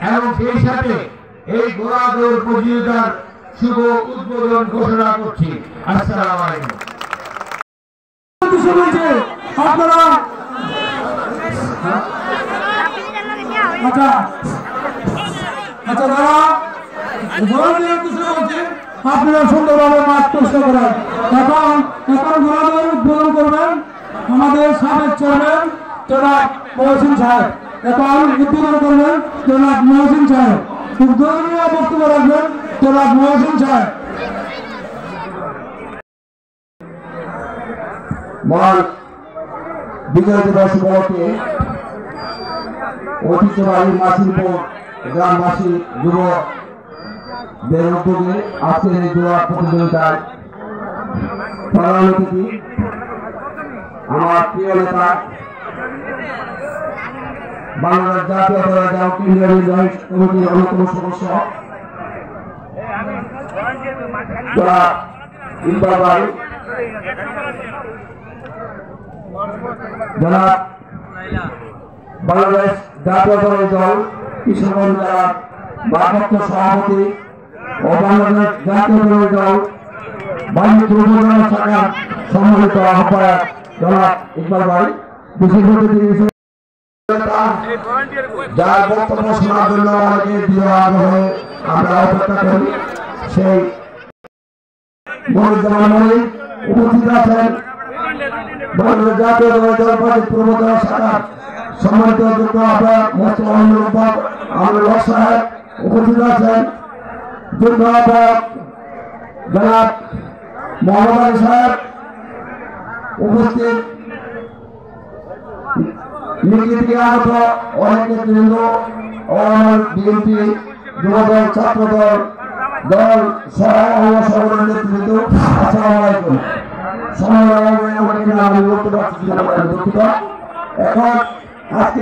এবং সেই সাথে এই ঘোড়া দৌড় প্রতিযোগিতার শুভ উদ্বোধন ঘোষণা করছি। আসসালামু আলাইকুম। আপনারা আপনারা সুন্দরভাবে মাঠ পরিষ্কার করেন। এখন ঘোড়াদের উদ্বোধন করবেন আমাদের সাবেক চেয়ারম্যান জনাব মহসিন সাহেব। এখন উদ্বোধন করবেন জনাব মহসিন সাহেব। উদ্বোধনীয় বক্তব্য রাখবেন জনাব মহসিন সাহেব। মহান বিজয় দিবস উপলক্ষে ঐতিহ্যবাহী মাসিরপুর গ্রামবাসী যুবদের উদ্যোগে আজকের এই দৌড় প্রতিযোগিতায় প্রধান অতিথি আমার প্রিয় নেতা বাংলাদেশ জাতীয় দল কেন্দ্রীয় নির্বাহী কমিটির অন্যতম সদস্য জনাব ইকবাল ভাই, জনাব বাংলাদেশ জাতীয় দল কৃষকগঞ্জ জেলার ভারপ্রাপ্ত সভাপতি ও বাংলাদেশ জাতীয় দল বাণিজ্য উপজেলা শাখার সম্মানিত আহ্বায়ক জনাব ইকবাল ভাই, বিশেষ অতিথি যার বক্তব্য শোনার জন্য অনেকে দৃঢ়ভাবে আমরা অপেক্ষা করি সেই মনিরুজ্জামান মনির উপস্থিত আছেন। বাংলাদেশ জাতীয় দল প্রবর্তন শাখার সম্মানিত অধ্যক্ষ আহ্বায়ক মোহাম্মদ সাহেব উপস্থিত আছেন। যুগ্ম আহ্বায়ক জনাব মোহাম্মদ আলী সাহেব উপস্থিত। নিকৃতি আগত অনেক নেতৃবৃন্দ ও আমার বিএনপি যুবদল ছাত্রদল দল সহ অঙ্গ সংগঠনের নেতৃবৃন্দ, আসসালামু আলাইকুম। সময় আমি বলতে পারছি দুঃখিত। এখন আজকে